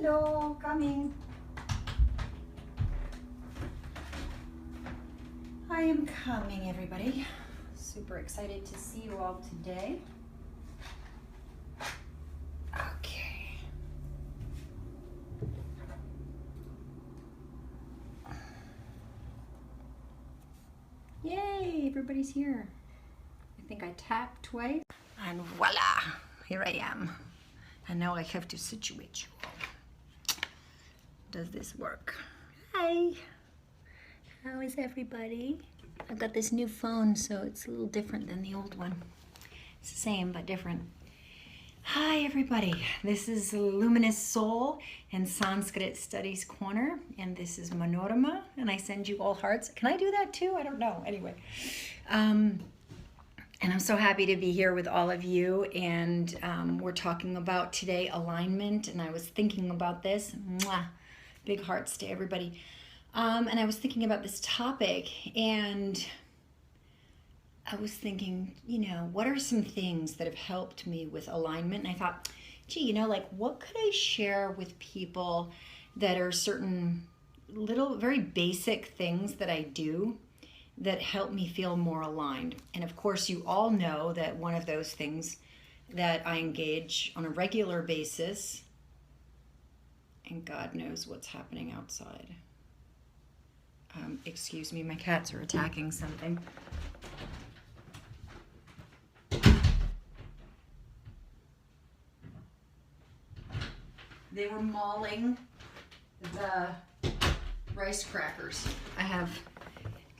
Hello, coming. I am coming, everybody. Super excited to see you all today. Okay. Yay, everybody's here. I think I tapped twice. And voila, here I am. And now I have to situate you all. Does this work? Hi. How is everybody? I've got this new phone, so it's a little different than the old one. It's the same, but different. Hi, everybody. This is Luminous Soul and Sanskrit Studies Corner, and this is Manorama, and I send you all hearts. Can I do that too? I don't know. Anyway. And I'm so happy to be here with all of you, and we're talking about today alignment, and I was thinking about this. Mwah. Big hearts to everybody. And I was thinking about this topic, and I was thinking, you know, what are some things that have helped me with alignment? And I thought, gee, you know, like, what could I share with people that are certain little, very basic things that I do that help me feel more aligned? And of course, you all know that one of those things that I engage on a regular basis, and God knows what's happening outside. Excuse me, my cats are attacking something. They were mauling the rice crackers. I have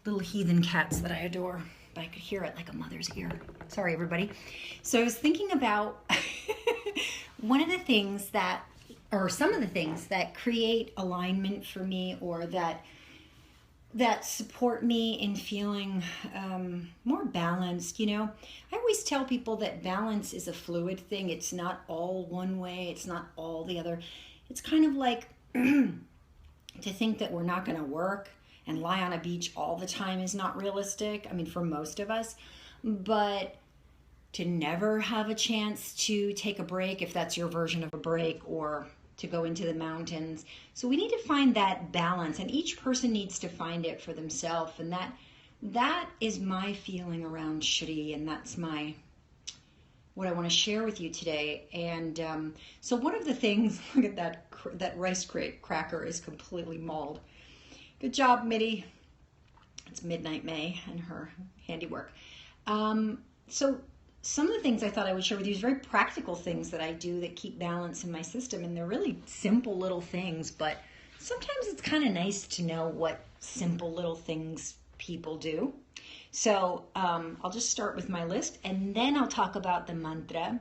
little heathen cats that I adore, but I could hear it like a mother's ear. Sorry, everybody. So I was thinking about one of the things that, or some of the things that create alignment for me, or that support me in feeling more balanced. You know, I always tell people that balance is a fluid thing. It's not all one way. It's not all the other. It's kind of like to think that we're not going to work and lie on a beach all the time is not realistic. I mean, for most of us, but to never have a chance to take a break, if that's your version of a break, or to go into the mountains. So we need to find that balance, and each person needs to find it for themselves. And that is my feeling around Shri, and that's what I want to share with you today. And so one of the things, look at that rice cracker is completely mauled. Good job, Mitty. It's Midnight May and her handiwork. So some of the things I thought I would share with you is very practical things that I do that keep balance in my system, and they're really simple little things, but sometimes it's kind of nice to know what simple little things people do. So I'll just start with my list, and then I'll talk about the mantra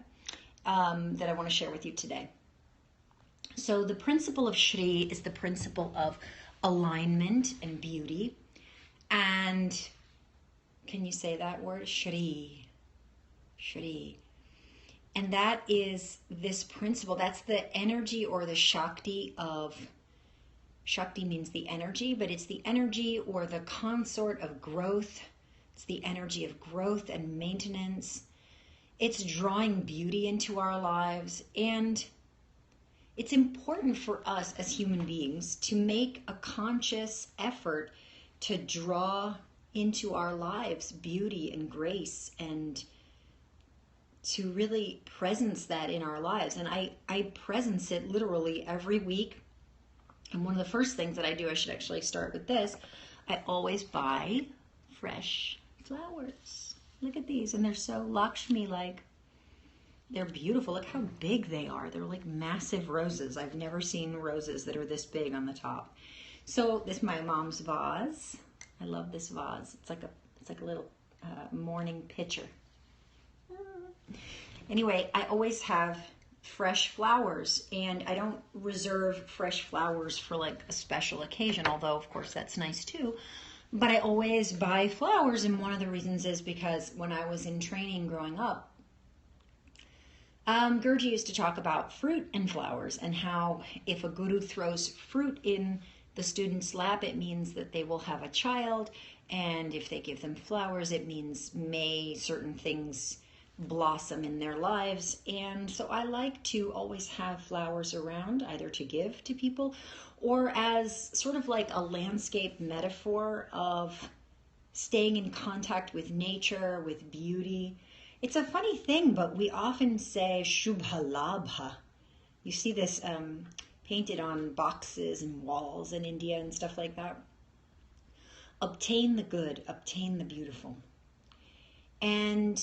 that I want to share with you today. So the principle of Shri is the principle of alignment and beauty. And can you say that word? Shri. Shri. And that is this principle. That's the energy or the Shakti of, Shakti means the energy, but it's the energy or the consort of growth. It's the energy of growth and maintenance. It's drawing beauty into our lives. And it's important for us as human beings to make a conscious effort to draw into our lives beauty and grace, and to really presence that in our lives. And I presence it literally every week. And one of the first things that I do, I should actually start with this, I always buy fresh flowers. Look at these, and they're so Lakshmi-like. They're beautiful. Look how big they are. They're like massive roses. I've never seen roses that are this big on the top. So this is my mom's vase. I love this vase. It's like a little morning pitcher. Anyway, I always have fresh flowers, and I don't reserve fresh flowers for like a special occasion, although of course that's nice too. But I always buy flowers, and one of the reasons is because when I was in training growing up, Guruji used to talk about fruit and flowers, and how if a guru throws fruit in the student's lap, it means that they will have a child, and if they give them flowers, it means may certain things blossom in their lives. And so I like to always have flowers around, either to give to people or as sort of like a landscape metaphor of staying in contact with nature, with beauty. It's a funny thing, but we often say Shubha Labha. You see this painted on boxes and walls in India and stuff like that. Obtain the good, obtain the beautiful. And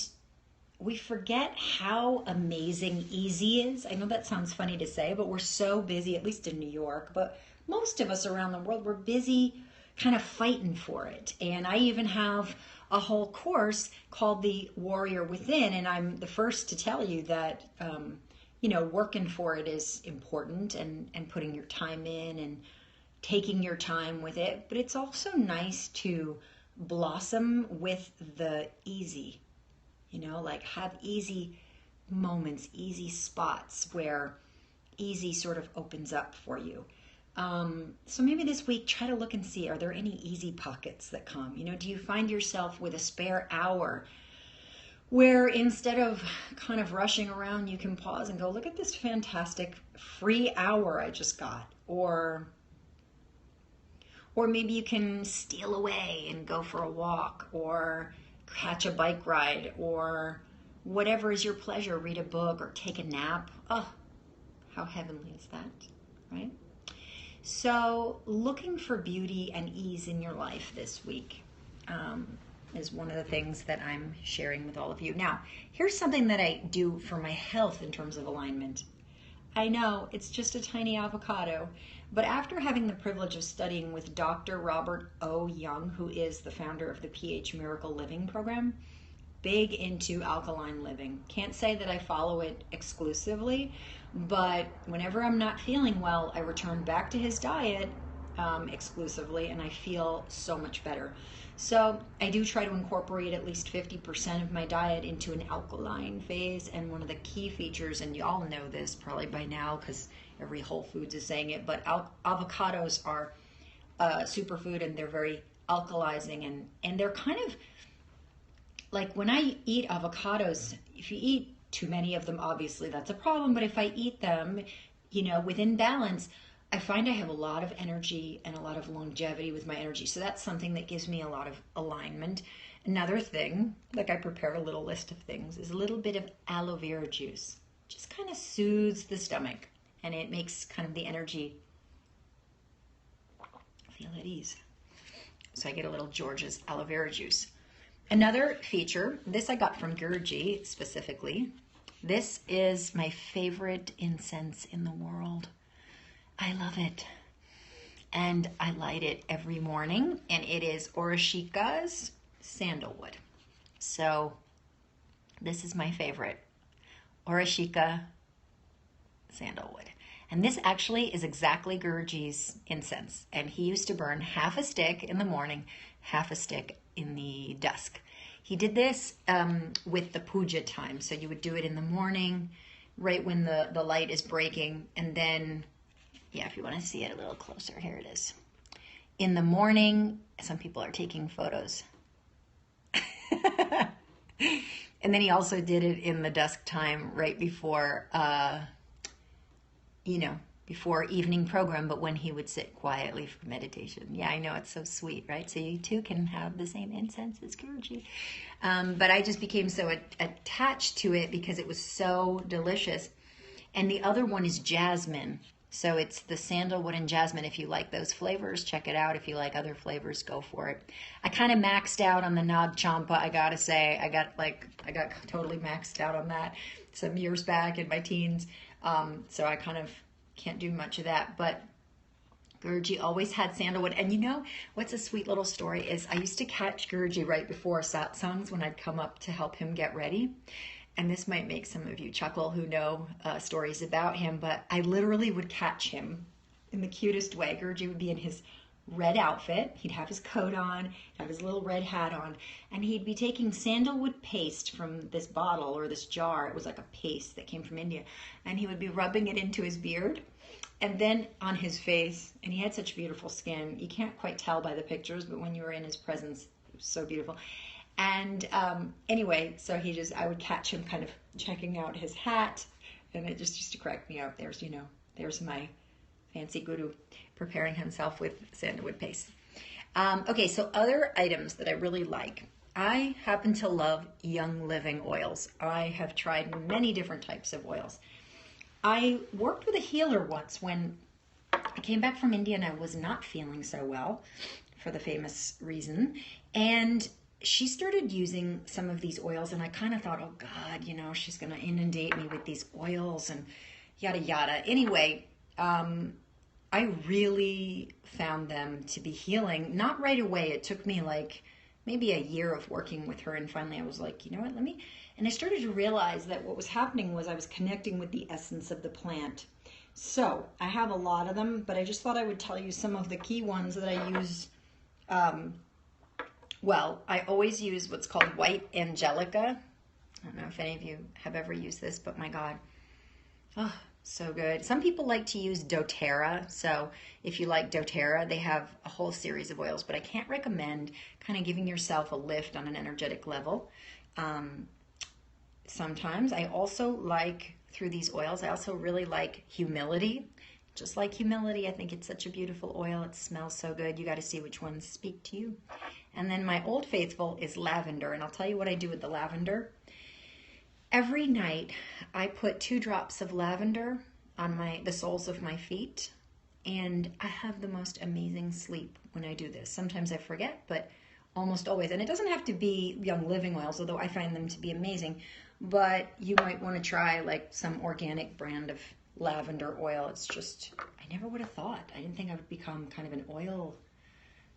we forget how amazing easy is. I know that sounds funny to say, but we're so busy, at least in New York, but most of us around the world, we're busy kind of fighting for it. And I even have a whole course called The Warrior Within, and I'm the first to tell you that, working for it is important, and putting your time in and taking your time with it. But it's also nice to blossom with the easy, like have easy moments, easy spots where easy sort of opens up for you. So maybe this week, try to look and see, are there any easy pockets that come? Do you find yourself with a spare hour where instead of kind of rushing around, you can pause and go, look at this fantastic free hour I just got. Or maybe you can steal away and go for a walk or catch a bike ride or whatever is your pleasure, read a book or take a nap. Oh, how heavenly is that, right? So looking for beauty and ease in your life this week is one of the things that I'm sharing with all of you. Now, here's something that I do for my health in terms of alignment. I know it's just a tiny avocado, but after having the privilege of studying with Dr. Robert O. Young, who is the founder of the pH Miracle Living program, big into alkaline living. Can't say that I follow it exclusively, but whenever I'm not feeling well, I return back to his diet exclusively, and I feel so much better. So I do try to incorporate at least 50% of my diet into an alkaline phase, and one of the key features, and you all know this probably by now because every Whole Foods is saying it, but avocados are a superfood, and they're very alkalizing, and they're kind of like, when I eat avocados, if you eat too many of them, obviously that's a problem, but if I eat them, within balance, I find I have a lot of energy and a lot of longevity with my energy. So that's something that gives me a lot of alignment. Another thing, like I prepared a little list of things, is a little bit of aloe vera juice. Just kind of soothes the stomach, and it makes kind of the energy feel at ease. So I get a little George's aloe vera juice. Another feature, this I got from Guruji specifically. This is my favorite incense in the world. I love it. And I light it every morning, and it is Orishika's Sandalwood. So this is my favorite, Orishika Sandalwood. And this actually is exactly Guruji's incense. And he used to burn half a stick in the morning, half a stick in the dusk. He did this with the puja time. So you would do it in the morning, right when the light is breaking. And then, yeah, if you want to see it a little closer, here it is. In the morning, some people are taking photos. And then he also did it in the dusk time, right before, before evening program, but when he would sit quietly for meditation. Yeah, I know, it's so sweet, right? So you too can have the same incense as Guruji. But I just became so attached to it because it was so delicious. And the other one is jasmine. So it's the sandalwood and jasmine. If you like those flavors, check it out. If you like other flavors, go for it. I kind of maxed out on the Nag Champa, I gotta say. I got totally maxed out on that some years back in my teens. So I kind of can't do much of that. But Guruji always had sandalwood. And you know what's a sweet little story is I used to catch Guruji right before satsangs when I'd come up to help him get ready. And this might make some of you chuckle who know stories about him, but I literally would catch him in the cutest way. Guruji would be in his red outfit. He'd have his coat on, have his little red hat on, and he'd be taking sandalwood paste from this bottle or this jar. It was like a paste that came from India. And he would be rubbing it into his beard and then on his face. And he had such beautiful skin. You can't quite tell by the pictures, but when you were in his presence, it was so beautiful. And anyway, so I would catch him kind of checking out his hat, and it just used to crack me up. There's my fancy guru preparing himself with sandalwood paste. Okay, so other items that I really like. I happen to love Young Living oils. I have tried many different types of oils. I worked with a healer once when I came back from India and I was not feeling so well for the famous reason. And she started using some of these oils and I kind of thought, oh God, she's going to inundate me with these oils and yada yada. Anyway, I really found them to be healing. Not right away. It took me like maybe a year of working with her, and finally I was like, you know what, and I started to realize that what was happening was I was connecting with the essence of the plant. So I have a lot of them, but I just thought I would tell you some of the key ones that I use. Well, I always use what's called white angelica. I don't know if any of you have ever used this, but my God, oh, so good. Some people like to use doTERRA. So if you like doTERRA, they have a whole series of oils, but I can't recommend kind of giving yourself a lift on an energetic level. Sometimes I also like, through these oils, I also really like humility. Just like humility, I think it's such a beautiful oil. It smells so good. You got to see which ones speak to you. And then my old faithful is lavender. And I'll tell you what I do with the lavender. Every night, I put 2 drops of lavender on the soles of my feet, and I have the most amazing sleep when I do this. Sometimes I forget, but almost always. And it doesn't have to be Young Living oils, although I find them to be amazing. But you might want to try like some organic brand of lavender oil. It's just, I never would have thought. I didn't think I would become kind of an oil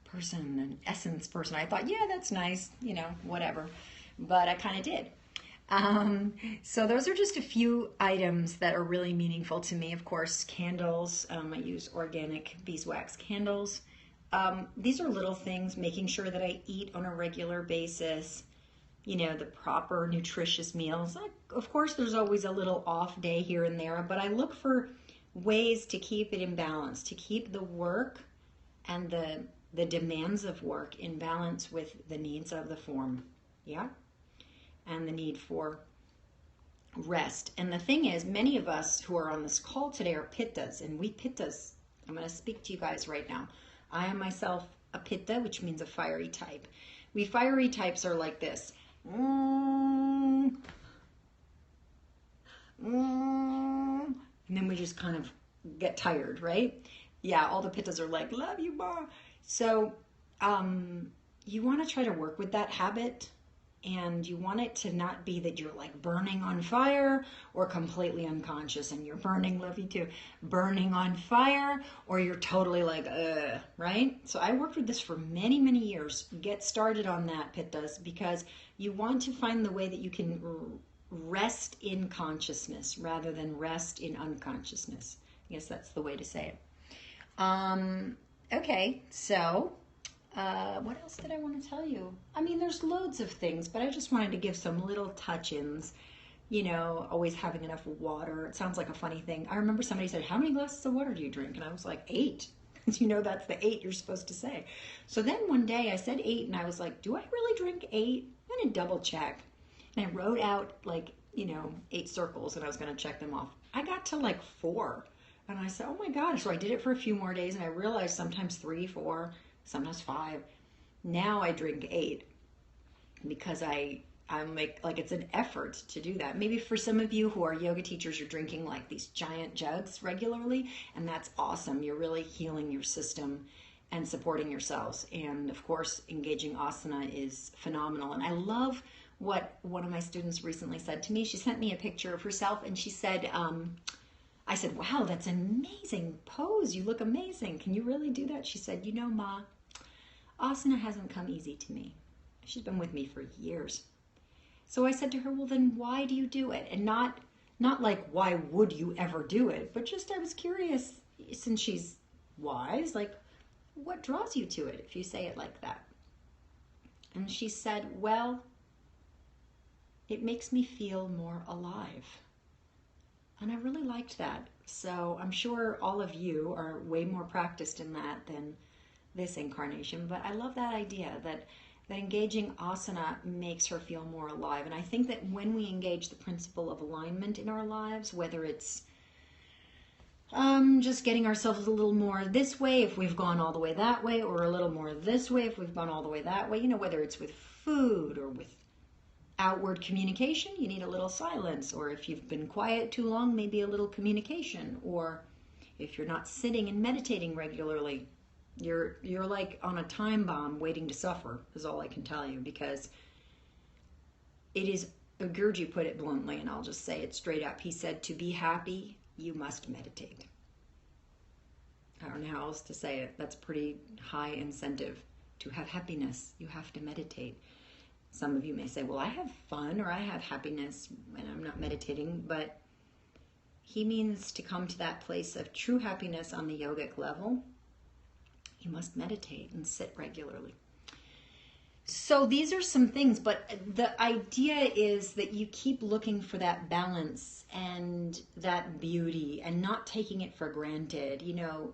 person, an essence person. I thought, yeah, that's nice, whatever. But I kind of did. So those are just a few items that are really meaningful to me. Of course, candles. I use organic beeswax candles. These are little things, making sure that I eat on a regular basis, the proper nutritious meals. Of course, there's always a little off day here and there, but I look for ways to keep it in balance, to keep the work and the demands of work in balance with the needs of the form. Yeah. And the need for rest. And the thing is, many of us who are on this call today are pittas, and we pittas, I'm going to speak to you guys right now. I am myself a pitta, which means a fiery type. We fiery types are like this. And then we just kind of get tired, right? Yeah, all the pittas are like, love you, Ma. So you want to try to work with that habit. And you want it to not be that you're like burning on fire or completely unconscious and you're burning, love you too, burning on fire, or you're totally like, right? So I worked with this for many, many years. Get started on that, pittas, because you want to find the way that you can rest in consciousness rather than rest in unconsciousness. I guess that's the way to say it. Okay, so what else did I want to tell you? I mean, there's loads of things, but I just wanted to give some little touch-ins. Always having enough water. It sounds like a funny thing. I remember somebody said, how many glasses of water do you drink? And I was like, 8. That's the 8 you're supposed to say. So then one day I said 8, and I was like, do I really drink 8? I'm going to double check. And I wrote out 8 circles, and I was going to check them off. I got to like 4. And I said, oh my gosh. So I did it for a few more days, and I realized sometimes 3, 4, sometimes 5. Now I drink 8 because I'm like it's an effort to do that. Maybe for some of you who are yoga teachers, you're drinking like these giant jugs regularly, and that's awesome. You're really healing your system and supporting yourselves. And of course, engaging asana is phenomenal. And I love what one of my students recently said to me. She sent me a picture of herself, and she said, I said, wow, that's an amazing pose. You look amazing. Can you really do that? She said, Ma, asana hasn't come easy to me. She's been with me for years. So I said to her, well, then why do you do it? And not like, why would you ever do it? But just, I was curious, since she's wise, like, what draws you to it if you say it like that? And she said, well, it makes me feel more alive. And I really liked that. So I'm sure all of you are way more practiced in that than this incarnation. But I love that idea that that engaging asana makes her feel more alive. And I think that when we engage the principle of alignment in our lives, whether it's just getting ourselves a little more this way if we've gone all the way that way, or a little more this way if we've gone all the way that way, you know, whether it's with food or with outward communication, you need a little silence, or if you've been quiet too long, maybe a little communication, or if you're not sitting and meditating regularly, you're like on a time bomb waiting to suffer, is all I can tell you, because it is, Gurji put it bluntly, and I'll just say it straight up. He said, to be happy, you must meditate. I don't know how else to say it. That's pretty high incentive. To have happiness, you have to meditate. Some of you may say, well, I have fun or I have happiness when I'm not meditating, but he means to come to that place of true happiness on the yogic level, you must meditate and sit regularly. So these are some things, but the idea is that you keep looking for that balance and that beauty and not taking it for granted, you know,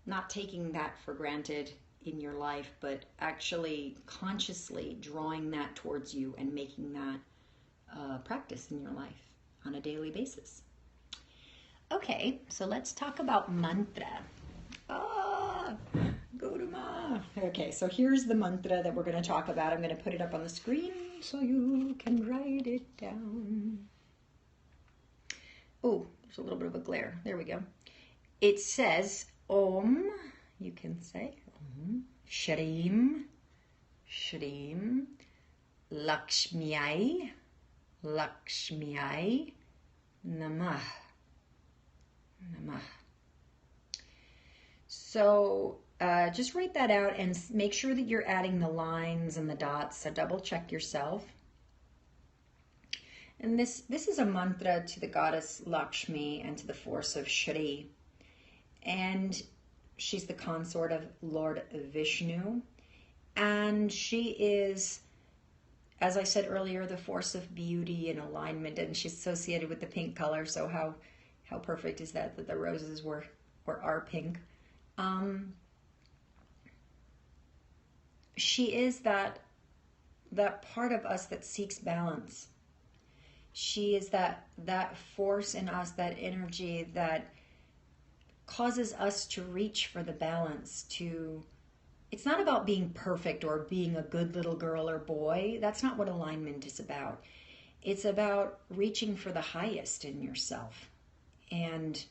not taking that for granted in your life, but actually consciously drawing that towards you and making that practice in your life on a daily basis. Okay, so let's talk about mantra. Guruma. Okay, so here's the mantra that we're going to talk about. I'm going to put it up on the screen so you can write it down. Oh, there's a little bit of a glare. There we go. It says Om, you can say Om, Shrim, Shrim, Lakshmiyai, Lakshmiyai, Namah, Namah. So just write that out and make sure that you're adding the lines and the dots, so double check yourself. And this is a mantra to the goddess Lakshmi and to the force of Shri. And she's the consort of Lord Vishnu. And she is, as I said earlier, the force of beauty and alignment, and she's associated with the pink color, so how perfect is that the roses are pink. She is that part of us that seeks balance. She is that force in us, that energy that causes us to reach for the balance. It's not about being perfect or being a good little girl or boy. That's not what alignment is about. It's about reaching for the highest in yourself. And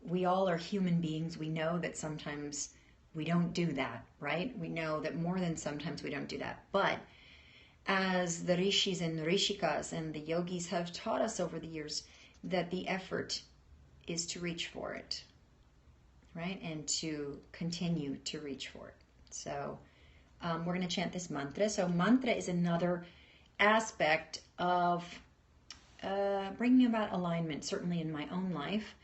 we all are human beings. We know that sometimes we don't do that, right? We know that more than sometimes we don't do that. But as the rishis and rishikas and the yogis have taught us over the years, that the effort is to reach for it, right? And to continue to reach for it. So we're going to chant this mantra. So mantra is another aspect of bringing about alignment, certainly in my own life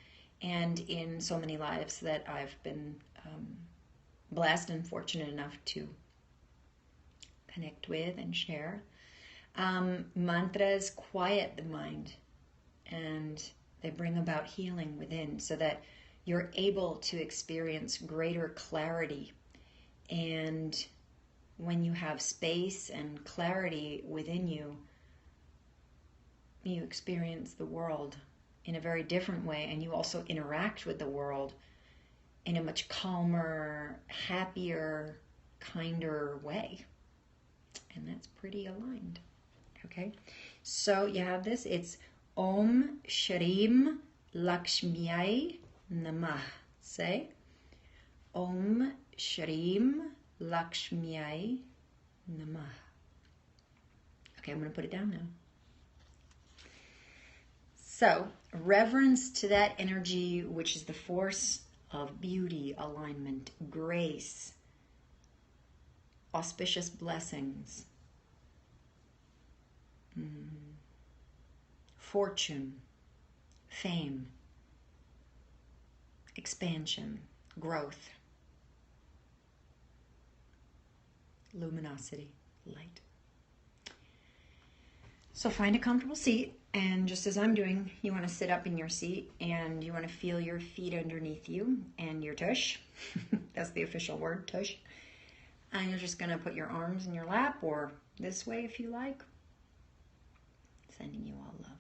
and in so many lives that I've been blessed and fortunate enough to connect with and share. Mantras quiet the mind and they bring about healing within, so that you're able to experience greater clarity. And when you have space and clarity within you, you experience the world in a very different way, and you also interact with the world in a much calmer, happier, kinder way. And that's pretty aligned. Okay, so you have this. It's Om Shrim Lakshmiyai Namah. Say Om Shrim Lakshmiyai Namah. Okay, I'm going to put it down now. So, reverence to that energy, which is the force of beauty, alignment, grace, auspicious blessings, fortune, fame, expansion, growth, luminosity, light. So find a comfortable seat, and just as I'm doing, you want to sit up in your seat and you want to feel your feet underneath you and your tush. That's the official word, tush. And you're just going to put your arms in your lap or this way if you like. Sending you all love.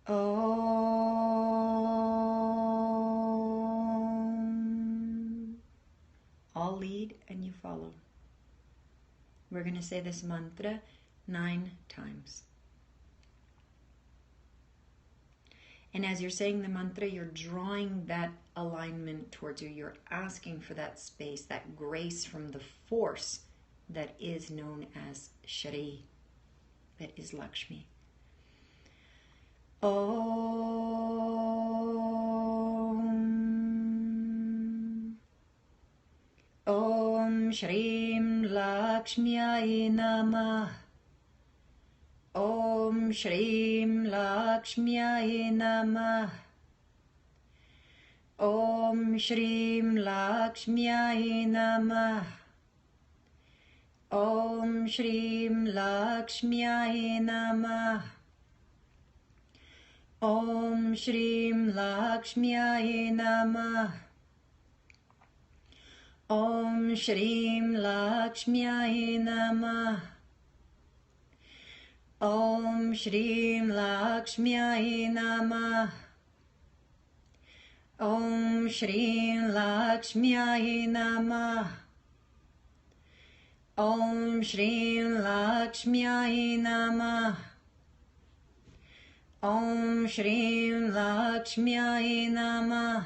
Om. I'll lead and you follow. We're going to say this mantra 9 times. And as you're saying the mantra, you're drawing that alignment towards you. You're asking for that space, that grace from the force that is known as Shri, that is Lakshmi. Om. Om Shrim Lakshmyai Namah. Om Shrim Lakshmyai Namah. Om Shrim Lakshmyai Namah. Om Shrim Lakshmyai Namah. Om Shrim Lakshmyai Namah. Om Shrim Lakshmyai Namah. Om Shrim Lakshmyai Namah. Om Shrim Lakshmyai Namah. Om Shrim Lakshmyai Namah. Om Shrim Lakshmyai Namah.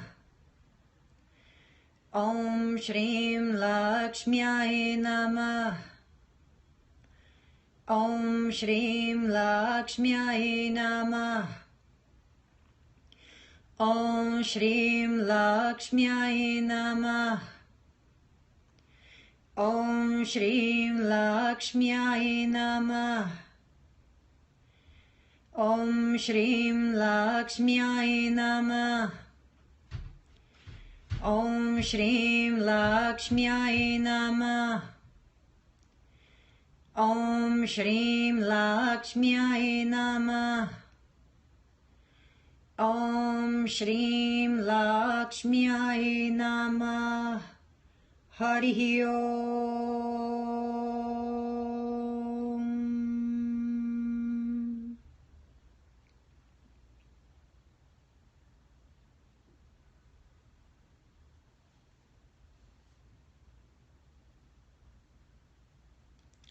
Om Shrim Lakshmyai Namah. Om Shrim Lakshmyai Namah. Om Shrim Lakshmyai Namah. Om Shrim Lakshmyai Namah. Om Shrim Lakshmyai Namah. Om Shrim Lakshmyai Namah. Om Shrim Lakshmyai Namah. Om Shrim Lakshmyai Namah. Hari Om.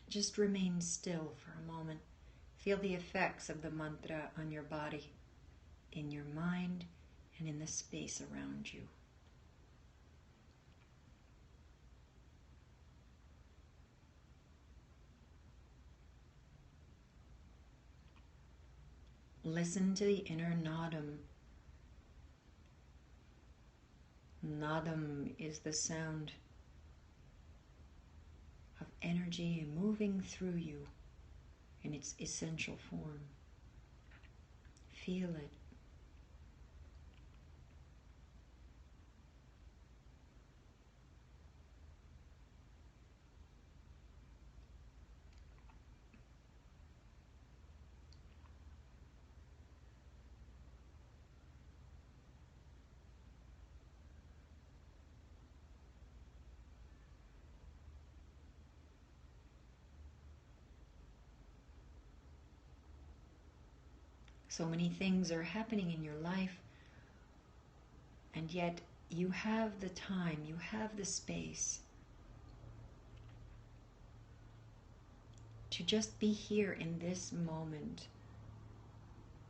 Just remain still for a moment. Feel the effects of the mantra on your body, in your mind, and in the space around you. Listen to the inner nadam. Nadam is the sound of energy moving through you in its essential form. Feel it. So many things are happening in your life, and yet you have the time, you have the space to just be here in this moment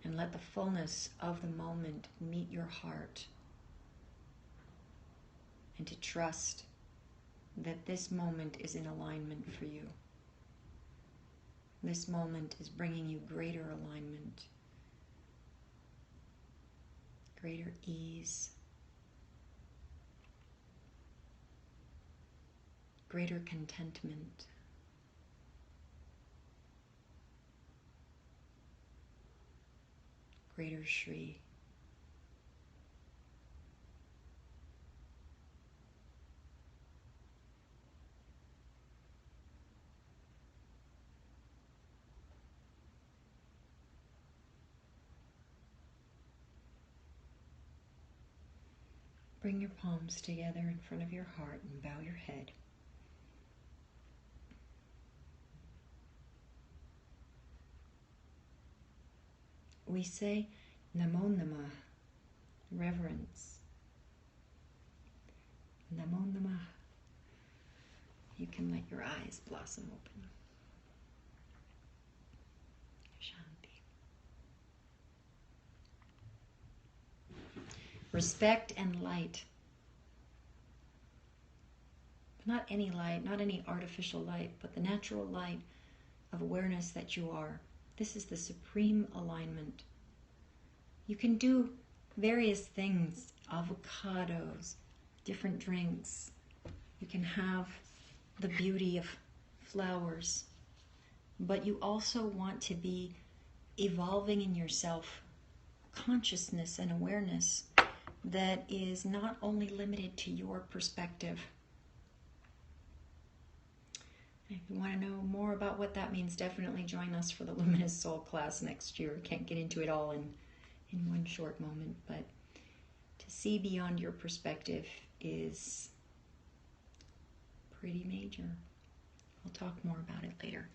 and let the fullness of the moment meet your heart, and to trust that this moment is in alignment for you. This moment is bringing you greater alignment, greater ease, greater contentment, greater Shri. Bring your palms together in front of your heart and bow your head. We say Namo Namah, reverence. Namo Namah. You can let your eyes blossom open. Shanti. Respect and light. Not any light, not any artificial light, but the natural light of awareness that you are. This is the supreme alignment. You can do various things, avocados, different drinks. You can have the beauty of flowers, but you also want to be evolving in yourself consciousness and awareness that is not only limited to your perspective. If you want to know more about what that means, definitely join us for the Luminous Soul class next year. Can't get into it all in one short moment, but to see beyond your perspective is pretty major. We'll talk more about it later.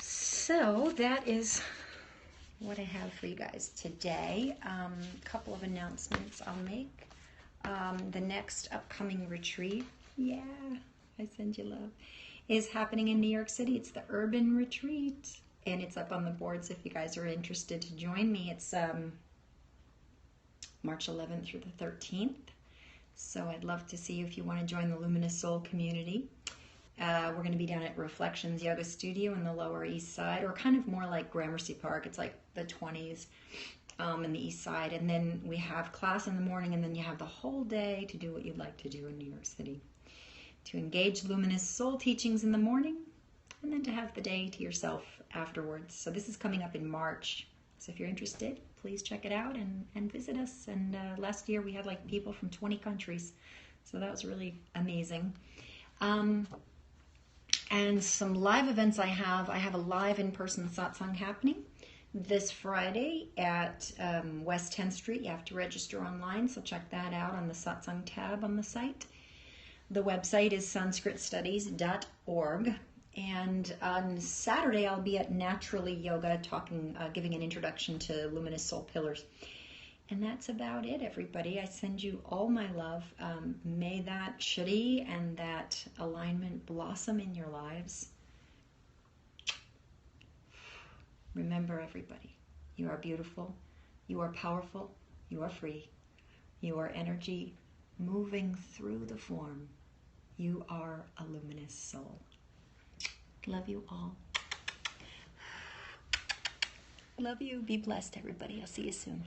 So that is what I have for you guys today. A couple of announcements I'll make. The next upcoming retreat, yeah, I send you love, is happening in New York City. It's the Urban Retreat, and it's up on the boards if you guys are interested to join me. It's March 11th through the 13th. So I'd love to see you if you want to join the Luminous Soul community. We're going to be down at Reflections Yoga Studio in the Lower East Side, or kind of more like Gramercy Park. It's like the 20s in the East Side. And then we have class in the morning, and then you have the whole day to do what you'd like to do in New York City. To engage Luminous Soul teachings in the morning, and then to have the day to yourself afterwards. So this is coming up in March. So if you're interested, please check it out and visit us. And last year we had like people from 20 countries. So that was really amazing. And some live events I have a live in-person satsang happening this Friday at West 10th Street. You have to register online, so check that out on the satsang tab on the site. The website is sanskritstudies.org. And on Saturday, I'll be at Naturally Yoga giving an introduction to Luminous Soul Pillars. And that's about it, everybody. I send you all my love. May that Shri and that alignment blossom in your lives. Remember, everybody, you are beautiful, you are powerful, you are free, you are energy moving through the form. You are a luminous soul. Love you all. Love you. Be blessed, everybody. I'll see you soon.